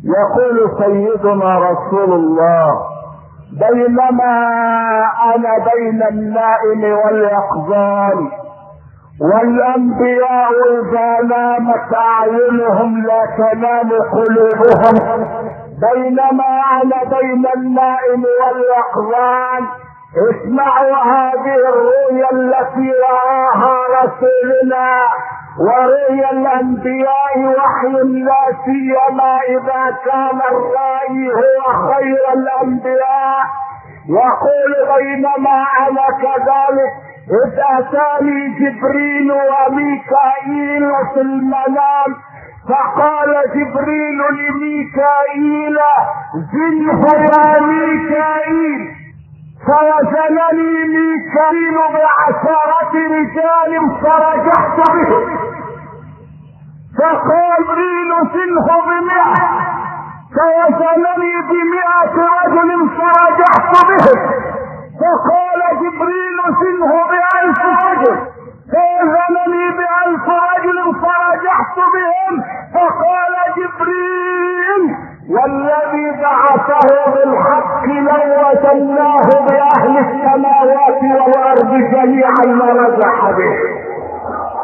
يقول سيدنا رسول الله: بينما انا بين النائم واليقظان والانبياء اذا نامت اعينهم لا تنام قلوبهم، بينما انا بين النائم واليقظان اسمعوا هذه الرؤيا التي رآها رسولنا ورؤيا الانبياء وحي، لا سيما اذا كان الرائي هو خير الانبياء. يقول: بينما انا كذلك اذ اتاني جبريل وميكائيل في المنام، فقال جبريل لميكائيل: زنه يا ميكائيل. فوزنني ميكائيل ب10 رجال فرجحت به، فقال جبريل: زنه ب100، فوزنني ب100 رجل فرجحت به، فقال جبريل: زنه ب1000 رجل، فوزنني ب1000 رجل فرجحت بهم، فقال جبريل: والذي بعثه بالحق لو وزناه بأهل السماوات والأرض جميعا لرجح به.